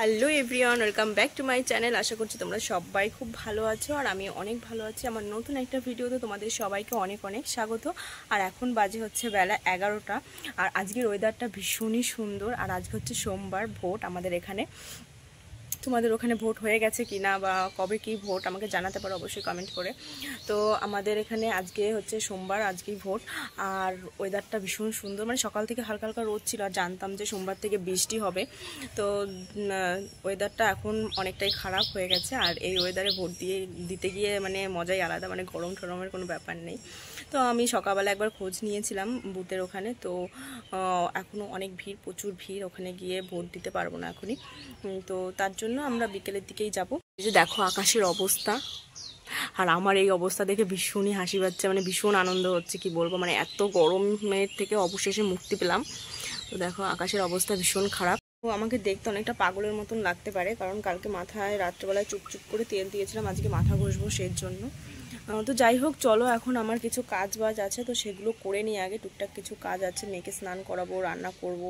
Hello everyone, welcome back to my channel. আশা করছি তোমরা সবাই খুব ভালো আছো আর আমি অনেক ভালো আছি। আমার নতুন একটা ভিডিওতে তোমাদের সবাইকে অনেক অনেক স্বাগত। আর এখন বাজে হচ্ছে বেলা 11টা। আর আজকের ওয়েদারটা ভীষণই সুন্দর। আর আজকে হচ্ছে সোমবার, ভোট আমাদের এখানে। তোমাদের ওখানে ভোট হয়ে গেছে কিনা বা কবে কি ভোট আমাকে জানাতে পারো অবশ্যই কমেন্ট করে। তো আমাদের এখানে আজকে হচ্ছে সোমবার, আজকেই ভোট। আর ওয়েদারটা ভীষণ সুন্দর, মানে সকাল থেকে হালকা হালকা রোদ ছিল আর জানতাম যে সোমবার থেকে বৃষ্টি হবে। তো ওয়েদারটা এখন অনেকটাই খারাপ হয়ে গেছে। আর এই ওয়েদারে ভোট দিতে গিয়ে মানে মজাই আলাদা, মানে গরম টরমের কোনো ব্যাপার নেই। তো আমি সকালবেলা একবার খোঁজ নিয়েছিলাম বুথের ওখানে। তো এখনও অনেক ভিড়, প্রচুর ভিড়, ওখানে গিয়ে ভোট দিতে পারবো না এখনই। তো তার জন্য আমরা বিকেলের দিকেই যাব। এই যে দেখো আকাশের অবস্থা, আর আমার এই অবস্থা দেখে ভীষণই হাসি পাচ্ছে, মানে ভীষণ আনন্দ হচ্ছে, কি বলবো, মানে এত গরমের থেকে অবশেষে মুক্তি পেলাম। তো দেখো আকাশের অবস্থা ভীষণ খারাপ। তো আমাকে দেখতে অনেকটা পাগলের মতন লাগতে পারে, কারণ কালকে মাথায় রাত্রেবেলায় চুপচুপ করে তেল দিয়েছিলাম, আজকে মাথা ঘষবো সেই জন্য। তো যাই হোক, চলো এখন আমার কিছু কাজ বাজ আছে, তো সেগুলো করে নিয়ে আগে। টুকটাক কিছু কাজ আছে, মেয়েকে স্নান করাবো, রান্না করব,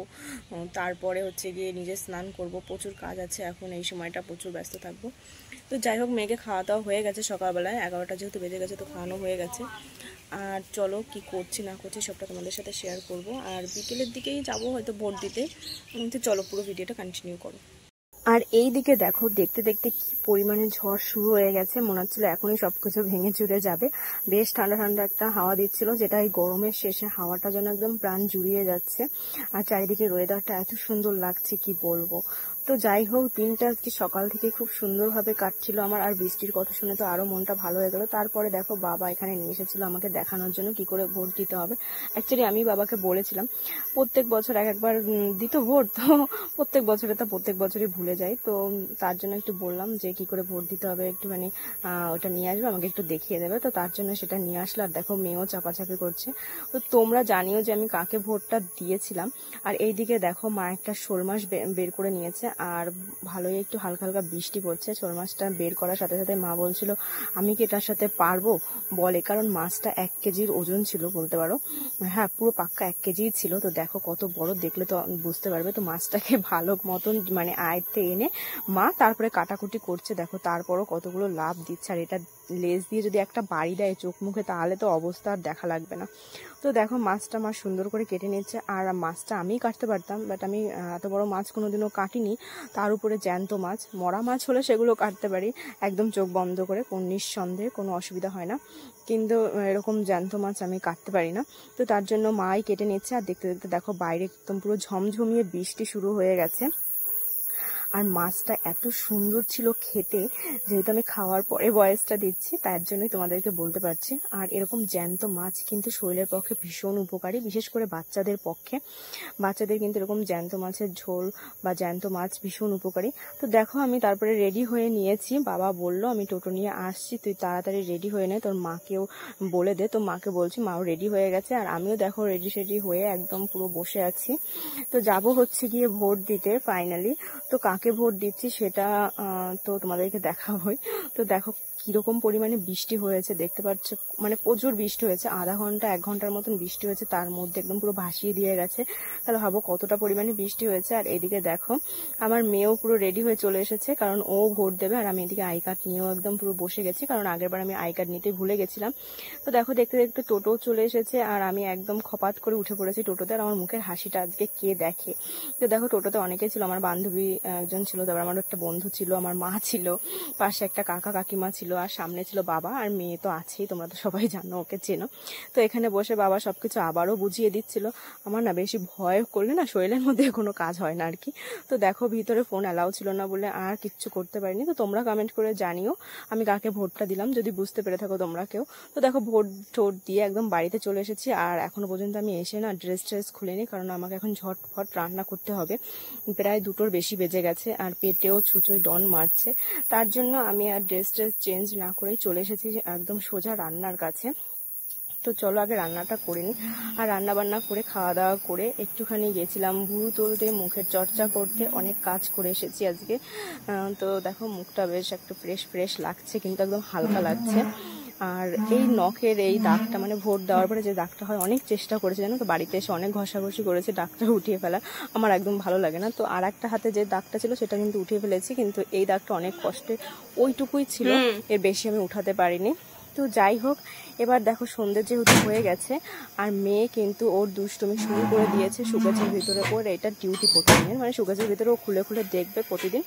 তারপরে হচ্ছে গিয়ে নিজে স্নান করব। প্রচুর কাজ আছে, এখন এই সময়টা প্রচুর ব্যস্ত থাকবো। তো যাই হোক, মেয়েকে খাওয়া দাওয়া হয়ে গেছে সকালবেলায়, 11টা যেহেতু বেজে গেছে, তো খাওয়ানো হয়ে গেছে। আর চলো কি করছি না করছি সবটা তোমাদের সাথে শেয়ার করব। আর বিকেলের দিকেই যাব হয়তো ভোট দিতে। তো চলো পুরো ভিডিওটা কন্টিনিউ করো। আর এই দিকে দেখো, দেখতে দেখতে কি পরিমাণে ঝড় শুরু হয়ে গেছে, মনে হচ্ছিল এখনই সবকিছু ভেঙে চুরে যাবে। বেশ ঠান্ডা ঠান্ডা একটা হাওয়া দিচ্ছিল, যেটা এই গরমের শেষে হাওয়াটা যেন একদম প্রাণ জুড়িয়ে যাচ্ছে। আর চারিদিকে ওয়েদারটা এত সুন্দর লাগছে, কি বলবো। তো যাই হোক, দিনটা আজকে সকাল থেকে খুব সুন্দরভাবে কাটছিল আমার। আর বৃষ্টির কথা শুনে তো আরো মনটা ভালো হয়ে গেল। তারপরে দেখো, বাবা এখানে নিয়ে এসেছিল আমাকে দেখানোর জন্য কি করে ভোট দিতে হবে। অ্যাকচুয়ালি আমি বাবাকে বলেছিলাম, প্রত্যেক বছর একবার দিত ভোট, তো প্রত্যেক বছরে তো প্রত্যেক বছরই ভুলে যাই। তো তার জন্য একটু বললাম যে কি করে ভোট দিতে হবে, একটুখানি ওটা নিয়ে আসবে, আমাকে একটু দেখিয়ে দেবে। তো তার জন্য সেটা নিয়ে আসলো। আর দেখো মেয়েও চাপাচাপি করছে। তো তোমরা জানিও যে আমি কাকে ভোটটা দিয়েছিলাম। আর এইদিকে দেখো, মা একটা শোল মাছ বের করে নিয়েছে। আর ভালোই একটু হালকা হালকা বৃষ্টি পড়ছে। শোল মাছটা বের করার সাথে সাথে মা বলছিল আমি কি এটার সাথে পারবো বলে, কারণ মাছটা 1 কেজির ওজন ছিল বলতে পারো। হ্যাঁ, পুরো পাক্কা 1 কেজিই ছিল। তো দেখো কত বড়, দেখলে তো বুঝতে পারবে। তো মাছটাকে ভালো মতন মানে আয়ত্তে এনে মা তারপরে কাটাকুটি করছে। দেখো তারপরও কতগুলো লাভ দিচ্ছে। আর এটা লেজ দিয়ে যদি একটা বাড়ি দেয় চোখ মুখে, তাহলে তো অবস্থা আর দেখা লাগবে না। তো দেখো মাছটা মা সুন্দর করে কেটে নিচ্ছে। আর মাছটা আমিই কাটতে পারতাম, বাট আমি এত বড় মাছ কোনোদিনও কাটিনি। তার উপরে জ্যান্ত মাছ, মরা মাছ হলে সেগুলো কাটতে পারি একদম চোখ বন্ধ করে, কোন নিঃসন্দেহে কোনো অসুবিধা হয় না। কিন্তু এরকম জ্যান্ত মাছ আমি কাটতে পারি না। তো তার জন্য মাই কেটে নিচ্ছে। আর দেখতে দেখতে দেখো বাইরে একদম পুরো ঝমঝমিয়ে বৃষ্টি শুরু হয়ে গেছে। আর মাছটা এত সুন্দর ছিল খেতে, যেহেতু আমি খাওয়ার পরে ভয়েসটা দিচ্ছি তার জন্যই তোমাদেরকে বলতে পারছি। আর এরকম জ্যান্ত মাছ কিন্তু শরীরের পক্ষে ভীষণ উপকারী, বিশেষ করে বাচ্চাদের পক্ষে। বাচ্চাদের কিন্তু এরকম জ্যান্ত মাছের ঝোল বা জ্যান্ত মাছ ভীষণ উপকারী। তো দেখো আমি তারপরে রেডি হয়ে নিয়েছি। বাবা বলল আমি টোটো নিয়ে আসছি, তুই তাড়াতাড়ি রেডি হয়ে নে, তোর মাকেও বলে দে। তো মাকে বলছি, মাও রেডি হয়ে গেছে। আর আমিও দেখো রেডি সেডি হয়ে একদম পুরো বসে আছি। তো যাব হচ্ছে গিয়ে ভোট দিতে ফাইনালি। তো কাকে ভোট দিচ্ছি সেটা তো তোমাদেরকে দেখাবোই। তো দেখো কিরকম পরিমাণে বৃষ্টি হয়েছে দেখতে পাচ্ছ, মানে প্রচুর বৃষ্টি হয়েছে। আধা ঘন্টা 1 ঘন্টার মতন বৃষ্টি হয়েছে, তার মধ্যে একদম পুরো ভাসিয়ে দিয়ে গেছে। তাহলে ভাবো কতটা পরিমাণে বৃষ্টি হয়েছে। আর এদিকে দেখো আমার মেয়েও পুরো রেডি হয়ে চলে এসেছে, কারণ ও ভোট দেবে। আর আমি এদিকে আই কার্ড নিয়েও একদম পুরো বসে গেছি, কারণ আগেরবার আমি আই কার্ড নিতে ভুলে গেছিলাম। তো দেখো দেখতে দেখতে টোটো চলে এসেছে, আর আমি একদম খপাত করে উঠে পড়েছি টোটোতে। আর আমার মুখের হাসিটা আজকে কে দেখে। তো দেখো টোটোতে অনেকেই ছিল, আমার বান্ধবী একজন ছিল, তারপর আমার একটা বন্ধু ছিল, আমার মা ছিল, পাশে একটা কাকা কাকিমা ছিল, আর সামনে ছিল বাবা। আর মেয়ে তো আছেই, তোমরা তো সবাই জানো, ওকে চেনো। তো এখানে বসে বাবা সবকিছু আবারও বুঝিয়ে দিচ্ছিল। আমার না বেশি ভয় করলে না শরীরের মধ্যে কোনো কাজ হয় না আর কি। তো দেখো ভিতরে ফোন অ্যালাউ ছিল না বলে আর কিচ্ছু করতে পারিনি। তো তোমরা কমেন্ট করে জানিও আমি কাকে ভোটটা দিলাম, যদি বুঝতে পেরে থাকো তোমরা কেউ। তো দেখো ভোট টোট দিয়ে একদম বাড়িতে চলে এসেছি। আর এখনো পর্যন্ত আমি এসে না ড্রেস খুলিনি, কারণ আমাকে এখন ঝটফট রান্না করতে হবে। প্রায় 2টোর বেশি বেজে গেছে, আর পেটেও ছুঁচোয় ডন মারছে। তার জন্য আমি আর ড্রেস চেঞ্জ না করেই চলে এসেছি একদম সোজা রান্নার কাছে। তো চলো আগে রান্নাটা করে নিই। আর রান্না বান্না করে খাওয়া দাওয়া করে একটুখানি গেছিলাম ভুরু তুলতে, মুখের চর্চা করতে। অনেক কাজ করে এসেছি আজকে। তো দেখো মুখটা বেশ একটু ফ্রেশ ফ্রেশ লাগছে, কিন্তু একদম হালকা লাগছে। আর এই নখের এই দাগটা মানে ভোট দেওয়ার পরে যে দাগটা হয়, অনেক চেষ্টা করেছে জানো তো, বাড়িতে এসে অনেক ঘষাঘষি করেছে দাগটা উঠিয়ে ফেলা, আমার একদম ভালো লাগে না। তো আর একটা হাতে যে দাগটা ছিল সেটা কিন্তু উঠিয়ে ফেলেছি, কিন্তু এই দাগটা অনেক কষ্টে ওইটুকুই ছিল, এর বেশি আমি উঠাতে পারিনি। তো যাই হোক, এবার দেখো সন্ধ্যে যেহেতু হয়ে গেছে আর মেয়ে কিন্তু ওর দুষ্টুমি শুরু করে দিয়েছে সুগাছের ভিতরে করে। এটা ডিউটি প্রতিদিনের, মানে সুগাছের ভিতরে ও খুলে খুলে দেখবে প্রতিদিন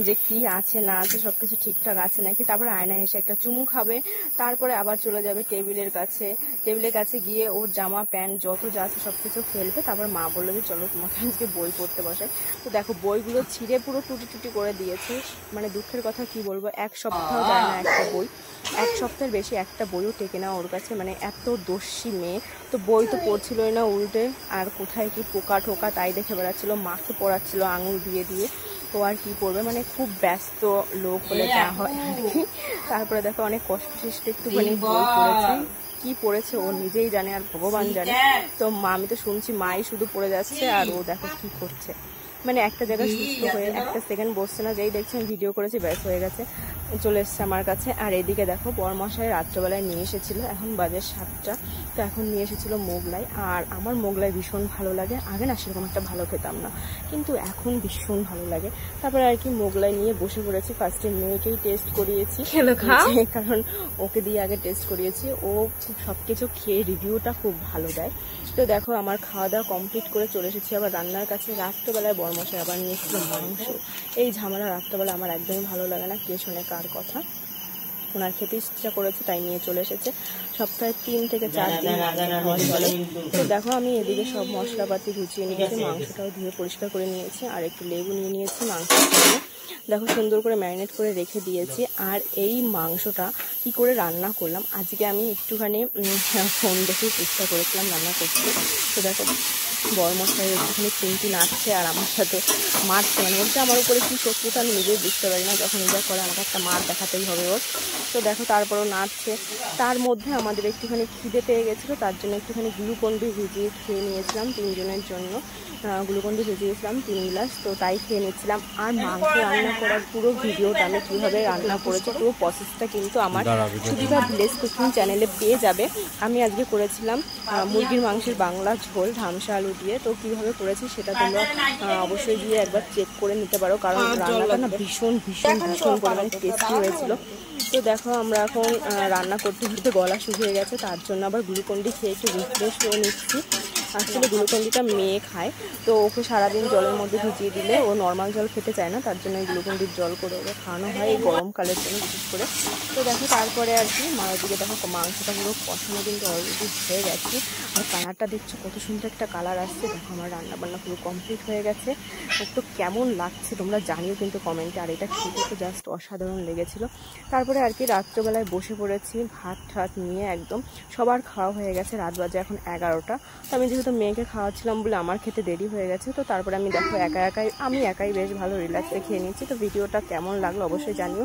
যে কি আছে না আছে, সবকিছু ঠিকঠাক আছে নাকি। তারপরে আয়নায় এসে একটা চুমু খাবে, তারপরে আবার চলে যাবে টেবিলের কাছে গিয়ে ওর জামা প্যান্ট যত যা আছে সবকিছু ফেলবে। তারপর মা বললো যে চলো তোমাকে আজকে বই পড়তে বসে। তো দেখো বইগুলো ছিঁড়ে পুরো টুটি টুটি করে দিয়েছে। মানে দুঃখের কথা কি বলবো, এক সপ্তাহ যায় না একটা বই, এক সপ্তাহের বেশি একটা বইও টেকে না ওর কাছে, মানে এত দস্যি মেয়ে। তো বই তো পড়ছিলই না, উল্টে আর কোথায় কি পোকা ঠোকা তাই দেখে বেড়াচ্ছিল, মাকে পড়াচ্ছিল আঙুল দিয়ে দিয়ে। তো আর কি পড়বে, মানে খুব ব্যস্ত লোক হলে যা হয় আর কি। তারপরে দেখো অনেক কষ্ট সৃষ্টি একটুখানি বই পড়েছে, কি পড়েছে ও নিজেই জানে আর ভগবান জানে। তো আমি তো শুনছি মাই শুধু পড়ে যাচ্ছে আর ও দেখো কি করছে, মানে একটা জায়গায় সুস্থ হয়ে একটা সেকেন্ড বসছে না, যেই দেখছি আমি ভিডিও করেছি ব্যাস হয়ে গেছে, চলে এসছে আমার কাছে। আর এদিকে দেখো বরমশাই রাত্রেবেলায় নিয়ে এসেছিল, এখন বাজে 7টা, তো এখন নিয়ে এসেছিল মোগলাই। আর আমার মোগলাই ভীষণ ভালো লাগে, আগে না সেরকম একটা ভালো খেতাম না, কিন্তু এখন ভীষণ ভালো লাগে। তারপরে আর কি মোগলাই নিয়ে বসে পড়েছি, ফার্স্টে মেয়েকেই টেস্ট করিয়েছি, কারণ ওকে দিয়ে আগে টেস্ট করিয়েছি, ও সবকিছু খেয়ে রিভিউটা খুব ভালো দেয়। তো দেখো আমার খাওয়া দাওয়া কমপ্লিট করে চলে এসেছি আবার রান্নার কাছে। রাত্রেবেলায় বরমশাই আবার নিয়ে এসেছিল মাংস। এই ঝামেলা রাত্রেবেলা আমার একদমই ভালো লাগে না, কে শোনে কার কথা। ওনার খেতে ইচ্ছা করেছে তাই নিয়ে চলে এসেছে, সপ্তাহে 3 থেকে 4 দিন চলে। তো দেখো আমি এদিকে সব মশলাপাতি গুছিয়ে নিয়েছি, মাংসটাও ধুয়ে পরিষ্কার করে নিয়েছি, আর একটু লেবু নিয়ে নিয়েছি মাংসের জন্য। দেখো সুন্দর করে ম্যারিনেট করে রেখে দিয়েছি। আর এই মাংসটা কি করে রান্না করলাম আজকে আমি একটুখানি ফোন দেখে চেষ্টা করেছিলাম রান্না করতে। তো দেখো বরমশাই একটুখানি চিমটি নাচছে আর আমার সাথে মারছে, মানে বলছে আমার উপরে কি শত্রুতা আমি নিজেই বুঝতে পারি না, যখন যা করে আমাকে একটা মার দেখাতেই হবে ওর। তো দেখো তারপরও নাচছে। তার মধ্যে আমাদের একটুখানি খিদে পেয়ে গেছিলো, তার জন্য একটুখানি গ্লুকন্ডি ভিজিয়ে খেয়ে নিয়েছিলাম, 3 জনের জন্য গ্লুকন্ডি ভিজিয়েছিলাম 3 গ্লাস, তো তাই খেয়ে নিচ্ছিলাম। আর মাংস রান্না করার পুরো ভিডিওটা আমি কীভাবে রান্না করেছি পুরো প্রসেসটা কিন্তু আমার সুবিধা ভিলেজ কুকিং চ্যানেলে পেয়ে যাবে। আমি আজকে করেছিলাম মুরগির মাংসের বাংলা ঝোল ধামসা আলু দিয়ে, তো কীভাবে করেছি সেটা তোমরা অবশ্যই গিয়ে একবার চেক করে নিতে পারো, কারণ রান্নাটা না ভীষণ ভীষণ ভীষণ পরিমাণে টেস্টি হয়েছিল। তো দেখো আমরা এখন রান্না করতে করতে গলা শুকিয়ে গেছে, তার জন্য আবার গ্লুকন্ডি খেয়ে একটু রিফ্রেশ হয়ে নিচ্ছি। আসলে গ্লুকন্ডিটা মেয়ে খায়, তো ওকে সারাদিন জলের মধ্যে ভিজিয়ে দিলে ও নর্মাল জল খেতে চায় না, তার জন্য গ্লুকন্ডির জল করে ওকে খাওয়ানো হয় এই গরমকালের জন্য বিশেষ করে। তো দেখো তারপরে আর কি মায়ের দিকে দেখো মাংসটা পুরো কষানো কিন্তু অলরেডি হয়ে গেছে, আর কালারটা দেখছো কত সুন্দর একটা কালার আসছে। দেখো আমার রান্নাবান্না পুরো কমপ্লিট হয়ে গেছে। তো কেমন লাগছে তোমরা জানিও কিন্তু কমেন্টে, আর এটা খেতে তো জাস্ট অসাধারণ লেগেছিলো। তারপরে আর কি রাত্রেবেলায় বসে পড়েছি ভাত ঠাত নিয়ে, একদম সবার খাওয়া হয়ে গেছে, রাত বাজে এখন 11টা। তো আমি যেহেতু মেয়েকে খাওয়াচ্ছিলাম বলে আমার খেতে দেরি হয়ে গেছে, তো তারপরে আমি দেখো আমি একাই বেশ ভালো রিল্যাক্সে খেয়ে নিচ্ছি। তো ভিডিওটা কেমন লাগলো অবশ্যই জানিও।